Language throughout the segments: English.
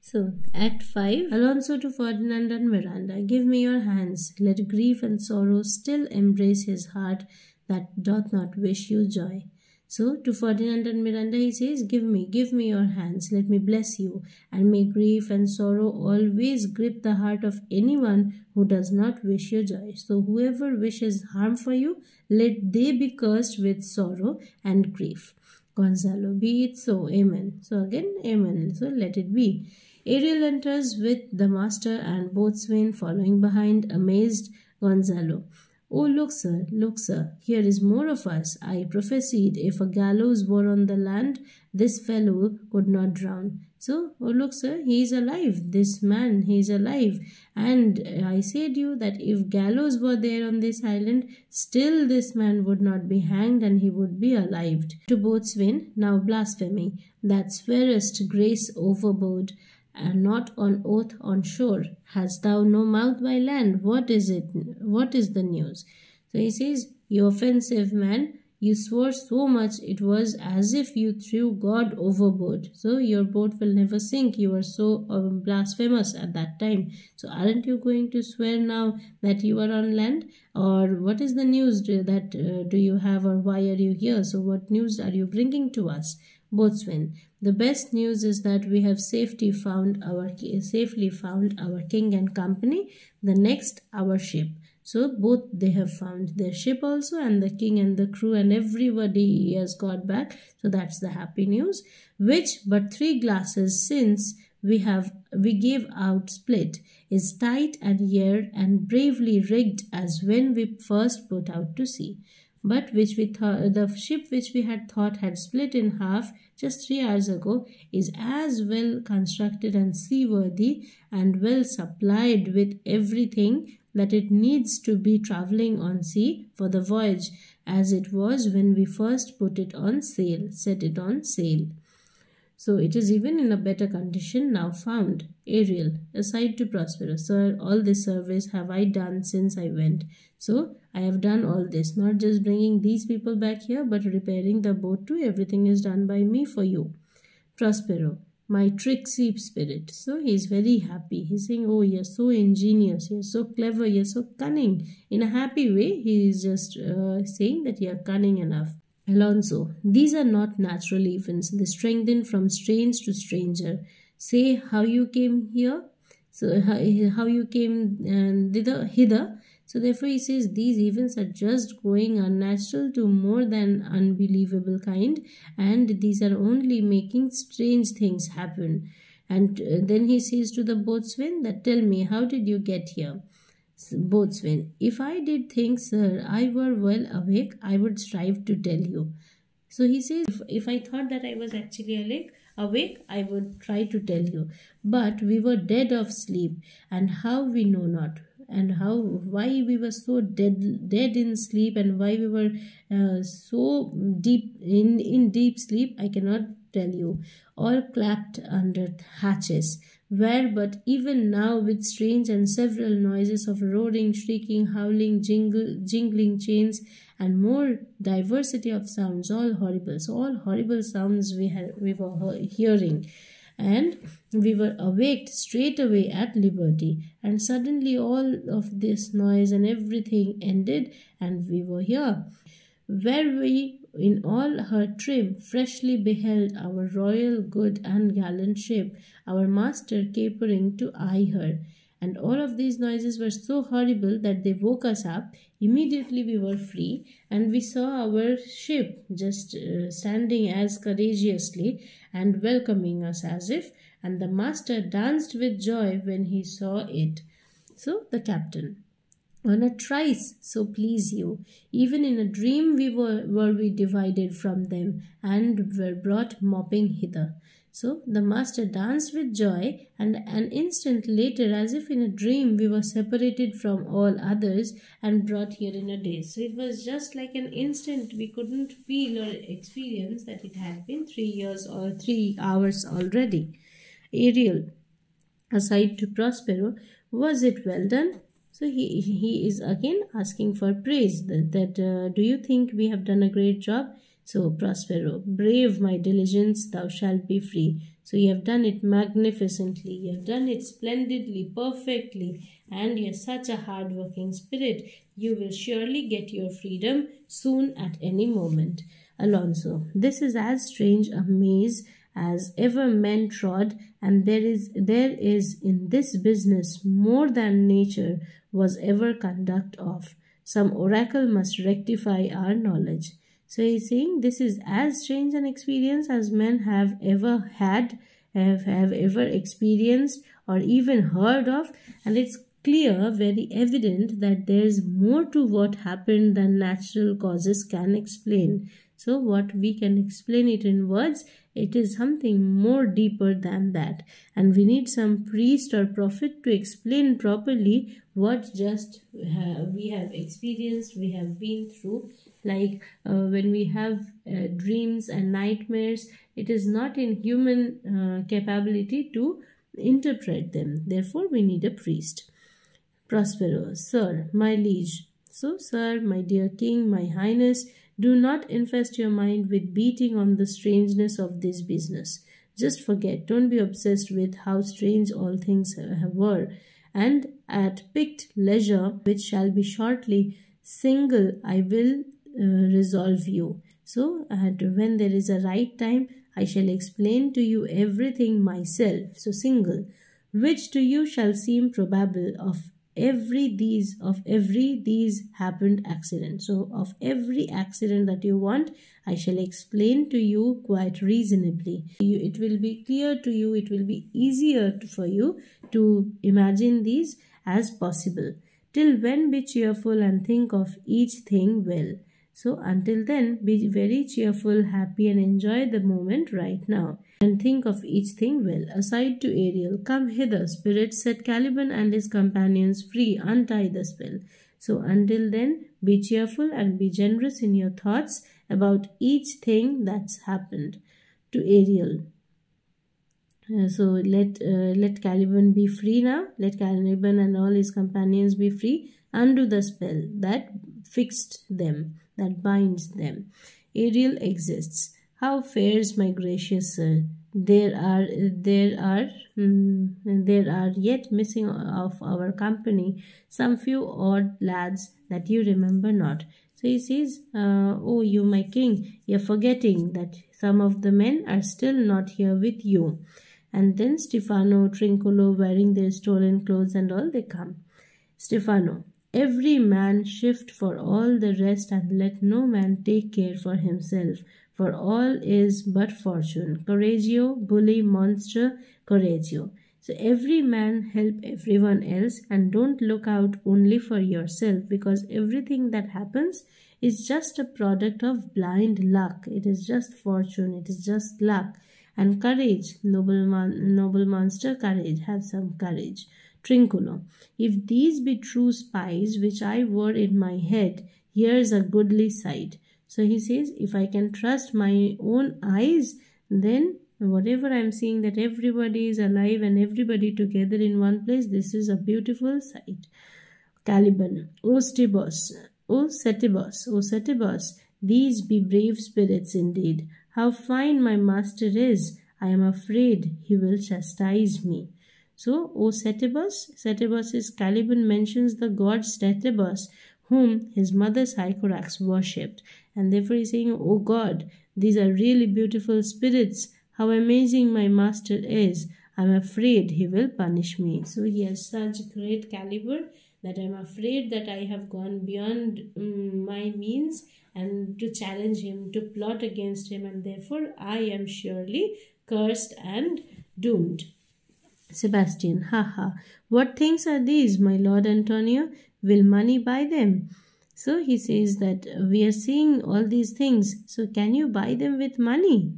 So, Act 5. Alonso to Ferdinand and Miranda, give me your hands. Let grief and sorrow still embrace his heart that doth not wish you joy. So, to Ferdinand and Miranda he says, give me your hands. Let me bless you. And may grief and sorrow always grip the heart of anyone who does not wish you joy. So, whoever wishes harm for you, let they be cursed with sorrow and grief. Gonzalo, be it so. Amen. So, again, amen. So, let it be. Ariel enters with the master and boatswain following behind, amazed Gonzalo. Oh, look, sir, here is more of us. I prophesied, if a gallows were on the land, this fellow could not drown. So, oh, look, sir, he is alive. This man, he is alive. And I said you that if gallows were there on this island, still this man would not be hanged and he would be alive. To boatswain, now blasphemy, that swearest grace overboard, and not on oath on shore. Hast thou no mouth by land? What is it? What is the news? So he says, you offensive man, you swore so much it was as if you threw God overboard. So your boat will never sink. You were so blasphemous at that time. So aren't you going to swear now that you are on land? Or what is the news that do you have, or why are you here? So what news are you bringing to us? Boatswain, the best news is that we have safely found our king and company. The next, our ship. So both they have found their ship also, and the king and the crew and everybody has got back. So that's the happy news. Which but 3 glasses since we gave out split, is tight and yare and bravely rigged as when we first put out to sea. But which we thought, the ship which we had thought had split in half just 3 hours ago, is as well constructed and seaworthy and well supplied with everything that it needs to be travelling on sea for the voyage, as it was when we first put it on sail, set it on sail. So it is even in a better condition now found. Ariel, aside to Prospero, sir, all this service have I done since I went. So I have done all this, not just bringing these people back here, but repairing the boat too. Everything is done by me for you. Prospero, my tricksy spirit. So he is very happy. He's saying, oh, you're so ingenious, you're so clever, you're so cunning. In a happy way, he is just saying that you're cunning enough. Alonso, these are not natural events. They strengthen from strange to stranger. Say how you came here. So how you came hither. So therefore he says these events are just going unnatural to more than unbelievable kind, and these are only making strange things happen. And then he says to the boatswain that, tell me, how did you get here? Boatswain, if I did think, sir, I were well awake, I would strive to tell you. So he says, if I thought that I was actually awake, I would try to tell you. But we were dead of sleep, and how we know not. And why we were so dead in sleep, and why we were so deep in deep sleep, I cannot tell you. All clapped under hatches, where but even now with strange and several noises of roaring, shrieking, howling, jingling chains, and more diversity of sounds, all horrible. So all horrible sounds we were hearing. And we were awaked straight away at liberty, and suddenly all of this noise and everything ended, and we were here, where we in all her trim freshly beheld our royal good and gallant ship, our master capering to eye her. And all of these noises were so horrible that they woke us up. Immediately we were free, and we saw our ship just standing as courageously and welcoming us as if, and the master danced with joy when he saw it. So the captain, on a trice, so please you, even in a dream were we divided from them, and were brought mopping hither. So the master danced with joy, and an instant later, as if in a dream, we were separated from all others and brought here in a day. So it was just like an instant. We couldn't feel or experience that it had been 3 years or 3 hours already. Ariel, aside to Prospero, was it well done? So he is again asking for praise, that do you think we have done a great job? So Prospero, brave my diligence, thou shalt be free. So you have done it magnificently, you have done it splendidly, perfectly, and you are such a hard-working spirit. You will surely get your freedom soon at any moment. Alonso, this is as strange a maze as ever men trod, and there is in this business more than nature was ever conduct of. Some oracle must rectify our knowledge. So he's saying this is as strange an experience as men have ever had, have ever experienced or even heard of, and it's clear, very evident that there's more to what happened than natural causes can explain. So what we can explain it in words, it is something more deeper than that. And we need some priest or prophet to explain properly what just we have experienced, we have been through. Like when we have dreams and nightmares, it is not in human capability to interpret them. Therefore, we need a priest. Prospero, sir, my liege. So, sir, my dear king, my highness, do not infest your mind with beating on the strangeness of this business. Just forget, don't be obsessed with how strange all things were. And at picked leisure, which shall be shortly, single, I will resolve you. So, when there is a right time, I shall explain to you everything myself. So, single, which to you shall seem probable of every these happened accident. So of every accident that you want, I shall explain to you quite reasonably. It will be clear to you, it will be easier for you to imagine these as possible. Till when be cheerful and think of each thing well. So until then, be very cheerful, happy, and enjoy the moment right now. And think of each thing well. Aside to Ariel, come hither, spirit, set Caliban and his companions free, untie the spell. So until then, be cheerful and be generous in your thoughts about each thing that's happened. To Ariel. So let Caliban be free now. Let Caliban and all his companions be free. Undo the spell that fixed them, that binds them. Ariel exists. How fares my gracious sir? There are yet missing of our company some few odd lads that you remember not. So he says, oh, you my king, you're forgetting that some of the men are still not here with you. And then Stefano, Trinculo, wearing their stolen clothes and all, they come. Stefano, every man shift for all the rest, and let no man take care for himself, for all is but fortune. Coraggio, bully, monster, coraggio. So every man help everyone else, and don't look out only for yourself, because everything that happens is just a product of blind luck. It is just fortune, it is just luck. And courage, noble monster, courage, have some courage. Trinculo, if these be true spies which I wore in my head, here's a goodly sight. So he says, if I can trust my own eyes, then whatever I'm seeing, that everybody is alive and everybody together in one place, this is a beautiful sight. Caliban, O Setebos, O Setebos, these be brave spirits indeed. How fine my master is! I am afraid he will chastise me. So, O Setebos is Caliban mentions the god Setebos, whom his mother Sycorax worshipped. And therefore he is saying, O God, these are really beautiful spirits. How amazing my master is. I am afraid he will punish me. So he has such great caliber that I am afraid that I have gone beyond my means and to challenge him, to plot against him, and therefore I am surely cursed and doomed. Sebastian, haha, what things are these, my Lord Antonio? Will money buy them? So he says that we are seeing all these things, so can you buy them with money?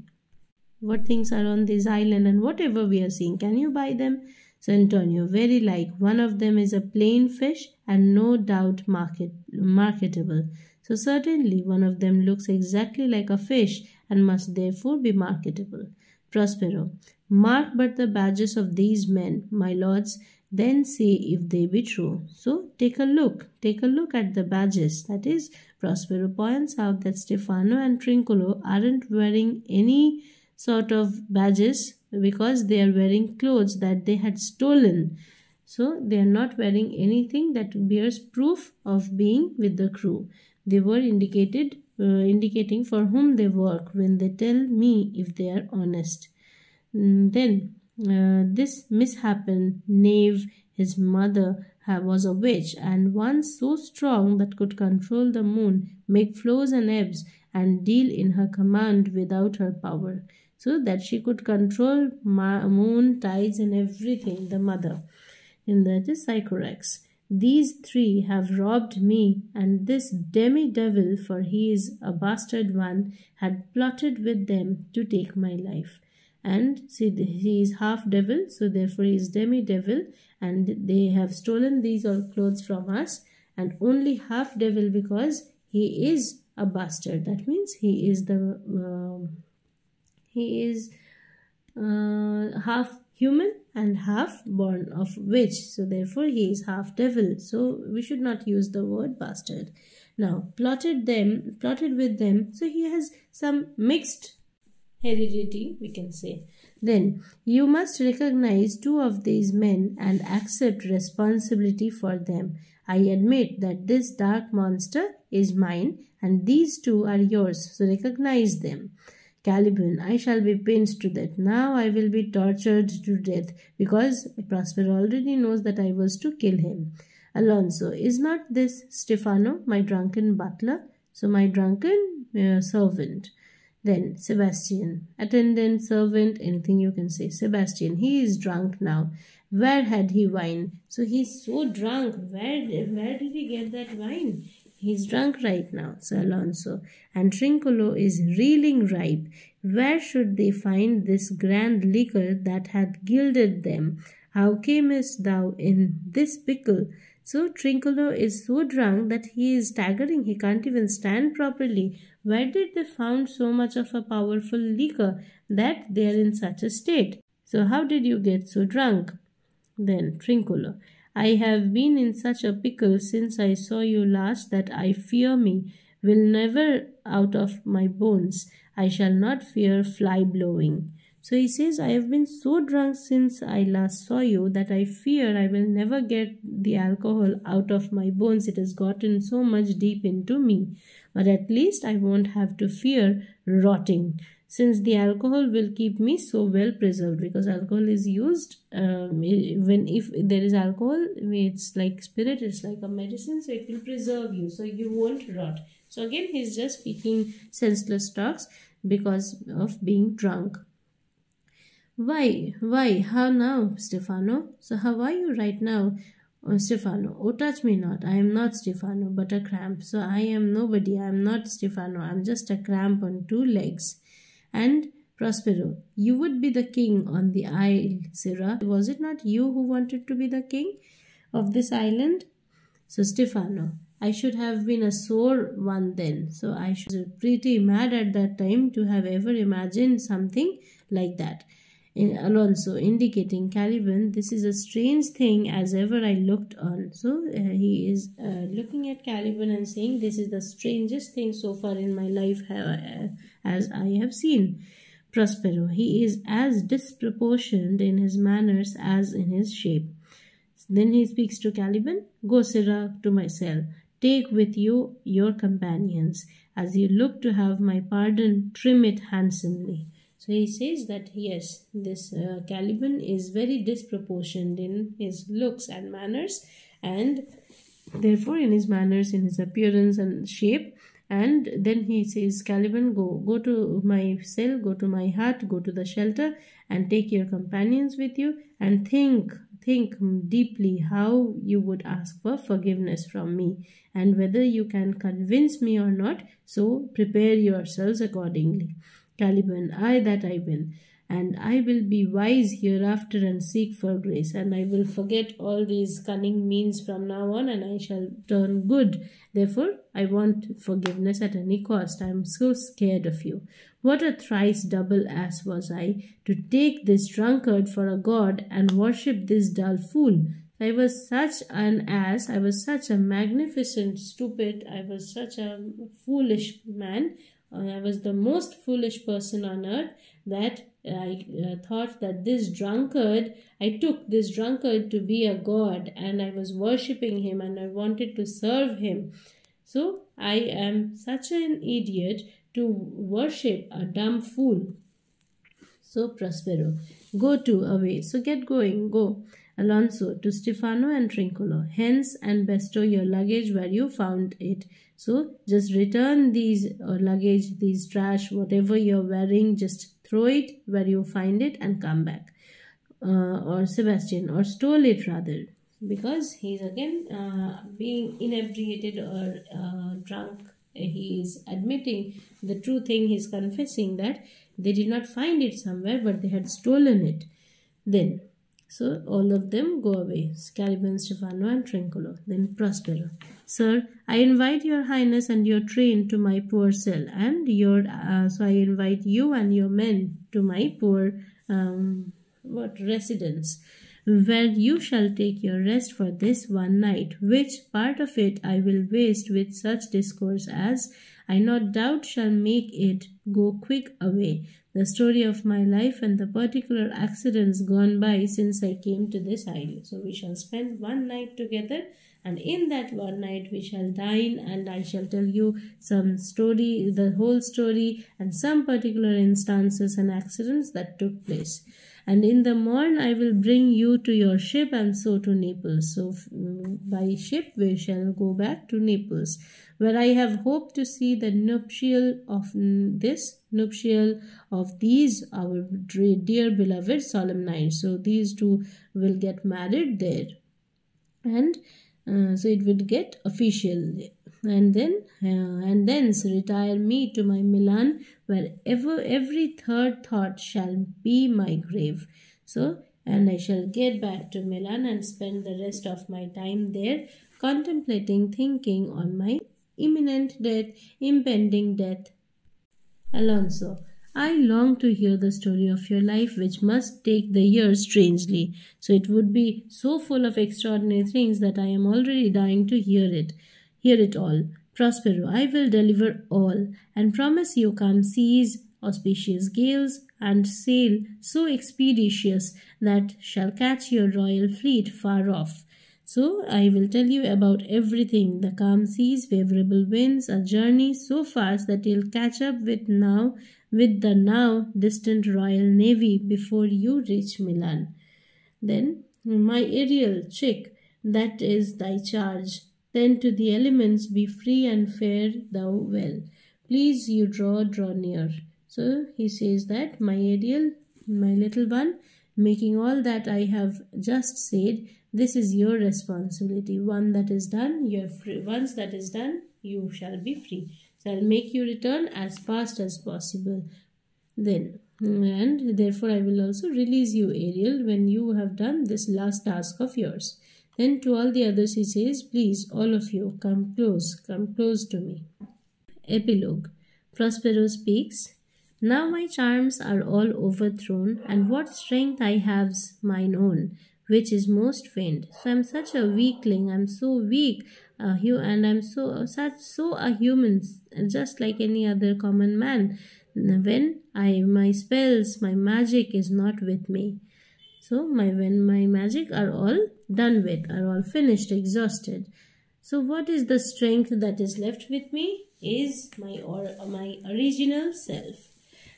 What things are on this island and whatever we are seeing, can you buy them? So Antonio, very like, one of them is a plain fish and no doubt marketable. So certainly one of them looks exactly like a fish and must therefore be marketable. Prospero, mark but the badges of these men, my lords, then say if they be true. So take a look at the badges, that is, Prospero points out that Stefano and Trinculo aren't wearing any sort of badges because they are wearing clothes that they had stolen. So they are not wearing anything that bears proof of being with the crew. They were indicating for whom they work when they tell me if they are honest. Then this misshapen knave, his mother, was a witch, and one so strong that could control the moon, make flows and ebbs, and deal in her command without her power. So that she could control moon, tides, and everything, the mother. And that is Sycorax. These three have robbed me, and this demi-devil, for he is a bastard one, had plotted with them to take my life. And see, he is half devil, so therefore he is demi-devil, and they have stolen these all clothes from us, and only half devil because he is a bastard. That means he is half human and half born of witch, so therefore he is half devil. So we should not use the word bastard. Now, plotted with them, so he has some mixed heredity, we can say. Then you must recognize two of these men and accept responsibility for them. I admit that this dark monster is mine and these two are yours, so recognize them. Caliban, I shall be pinched to death. Now I will be tortured to death because Prospero already knows that I was to kill him. Alonso, is not this Stefano, my drunken butler? So my drunken servant. Then Sebastian, attendant, servant, anything you can say. Sebastian, he is drunk now. Where had he wine? So he's so drunk. Where did he get that wine? He's drunk right now. So Alonso, and Trinculo is reeling ripe. Where should they find this grand liquor that hath gilded them? How camest thou in this pickle? So Trinculo is so drunk that he is staggering. He can't even stand properly. Where did they found so much of a powerful liquor that they are in such a state? So how did you get so drunk? Then Trinculo, I have been in such a pickle since I saw you last that I fear me will never out of my bones. I shall not fear fly blowing. So he says, I have been so drunk since I last saw you that I fear I will never get the alcohol out of my bones. It has gotten so much deep into me. But at least I won't have to fear rotting, since the alcohol will keep me so well preserved, because alcohol is used if there is alcohol, it's like spirit, it's like a medicine, so it will preserve you, so you won't rot. So again, he's just speaking senseless talks because of being drunk. Why? How now, Stefano? So how are you right now? Stefano, oh, touch me not. I am not Stefano, but a cramp. So I am nobody. I am not Stefano. I am just a cramp on two legs. And Prospero, you would be the king on the isle, Sirrah. Was it not you who wanted to be the king of this island? So Stefano, I should have been a sore one then. So I should be pretty mad at that time to have ever imagined something like that. Alonso, indicating Caliban, this is a strange thing as ever I looked on. So he is looking at Caliban and saying, this is the strangest thing so far in my life as I have seen. Prospero, he is as disproportioned in his manners as in his shape. Then he speaks to Caliban, go, Sirrah, to my cell. Take with you your companions. As you look to have my pardon, trim it handsomely. So he says that yes, this Caliban is very disproportioned in his looks and manners, and therefore in his manners, in his appearance and shape. And then he says, Caliban, go to my cell, go to my hut, go to the shelter, and take your companions with you, and think deeply how you would ask for forgiveness from me, and whether you can convince me or not. So prepare yourselves accordingly. Caliban, I will, and I will be wise hereafter and seek for grace, and I will forget all these cunning means from now on, and I shall turn good. Therefore, I want forgiveness at any cost. I am so scared of you. What a thrice double ass was I, to take this drunkard for a god and worship this dull fool. I was such an ass, I was such a magnificent stupid, I was such a foolish man, I was the most foolish person on earth, that I thought that this drunkard, I took this drunkard to be a god, and I was worshipping him and I wanted to serve him. So I am such an idiot to worship a dumb fool. So Prospero, go to, away. So get going, go. Alonso, to Stefano and Trinculo, hence and bestow your luggage where you found it. So just return these luggage, these trash, whatever you're wearing, just throw it where you find it and come back. Or Sebastian, or stole it rather, because he's again being inebriated or drunk. He is admitting the true thing, he's confessing that they did not find it somewhere, but they had stolen it. Then, so all of them go away, Caliban, Stefano and Trinculo. Then Prospero, sir, I invite your highness and your train to my poor cell, and so I invite you and your men to my poor residence, where you shall take your rest for this one night, which part of it I will waste with such discourse as I no doubt shall make it go quick away, the story of my life and the particular accidents gone by since I came to this isle. So we shall spend one night together, and in that one night we shall dine, and I shall tell you some story, the whole story, and some particular instances and accidents that took place. And in the morn I will bring you to your ship, and so to Naples. So by ship we shall go back to Naples, where I have hoped to see the nuptial of these our dear beloved Solemnite. So these two will get married there, and so it will get official. And then and thence retire me to my Milan, wherever every third thought shall be my grave. So, and I shall get back to Milan and spend the rest of my time there, contemplating, thinking on my imminent death, impending death. Alonso, I long to hear the story of your life, which must take the years strangely. So it would be so full of extraordinary things that I am already dying to hear it all. Prospero, I will deliver all, and promise you calm seas, auspicious gales, and sail so expeditious that shall catch your royal fleet far off. So I will tell you about everything, the calm seas, favorable winds, a journey so fast that you'll catch up with the now distant Royal Navy before you reach Milan. Then, my Ariel, chick, that is thy charge. Then to the elements be free and fare thou well. Please you draw near. So he says that, my Ariel, my little one, making all that I have just said, this is your responsibility. Once that is done, you shall be free. So I'll make you return as fast as possible. Then, and therefore I will also release you, Ariel, when you have done this last task of yours. Then to all the others he says, please, all of you, come close to me. Epilogue. Prospero speaks. Now my charms are all overthrown, and what strength I have's mine own, which is most faint. So I'm such a weakling, I'm so weak, and I'm so a human, just like any other common man, when my spells, my magic is not with me. So when my magic are all done with, are all finished, exhausted. So what is the strength that is left with me is my original self.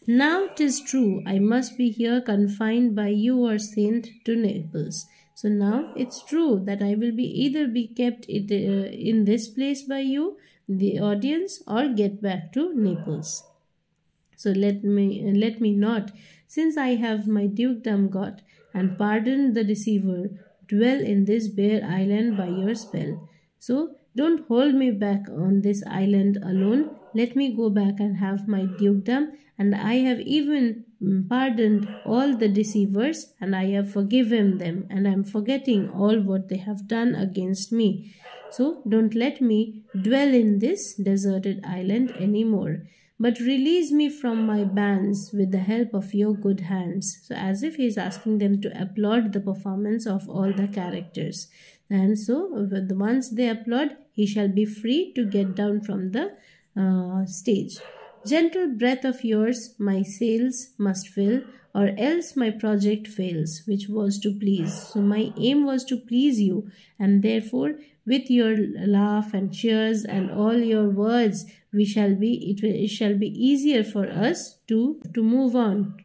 Now 'tis true, I must be here confined by you or sent to Naples. So now it's true that I will either be kept in this place by you, the audience, or get back to Naples. So let me not, since I have my dukedom got, and pardoned the deceiver, dwell in this bare island by your spell. So don't hold me back on this island alone. Let me go back and have my dukedom, and I have even pardoned all the deceivers, and I have forgiven them, and I am forgetting all what they have done against me. So don't let me dwell in this deserted island anymore, but release me from my bands with the help of your good hands. So as if he is asking them to applaud the performance of all the characters. And so once they applaud, he shall be free to get down from the stage. Gentle breath of yours my sails must fill, or else my project fails, which was to please. So my aim was to please you, and therefore with your laugh and cheers and all your words, it shall be easier for us to move on.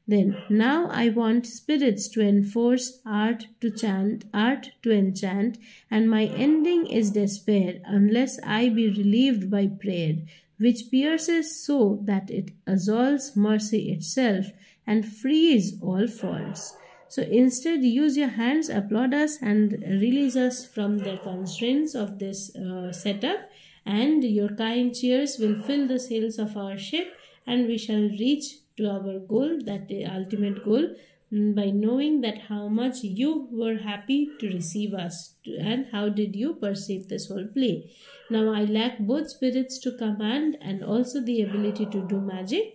Then, now I want spirits to enforce, art to chant, art to enchant, and my ending is despair, unless I be relieved by prayer, which pierces so that it absolves mercy itself and frees all faults. So instead, use your hands, applaud us and release us from the constraints of this setup, and your kind cheers will fill the sails of our ship, and we shall reach to our goal, that the ultimate goal, by knowing that how much you were happy to receive us and how did you perceive this whole play. Now I lack both spirits to command and also the ability to do magic,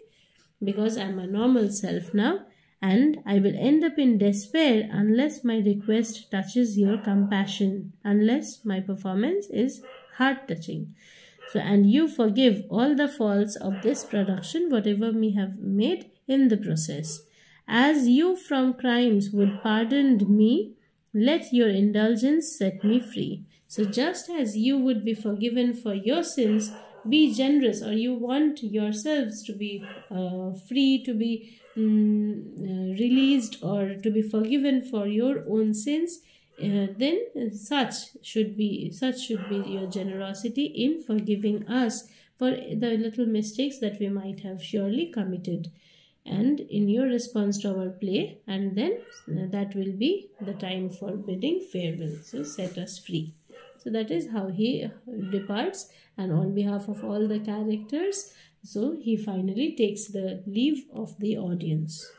because I am a normal self now, and I will end up in despair unless my request touches your compassion, unless my performance is heart-touching. So, and you forgive all the faults of this production, whatever we have made in the process. As you from crimes would pardon me, let your indulgence set me free. So just as you would be forgiven for your sins, be generous, or you want yourselves to be free, to be released, or to be forgiven for your own sins, then such should be your generosity in forgiving us for the little mistakes that we might have surely committed, and in your response to our play, and then that will be the time for bidding farewell. So set us free. So that is how he departs, and on behalf of all the characters, so he finally takes the leave of the audience.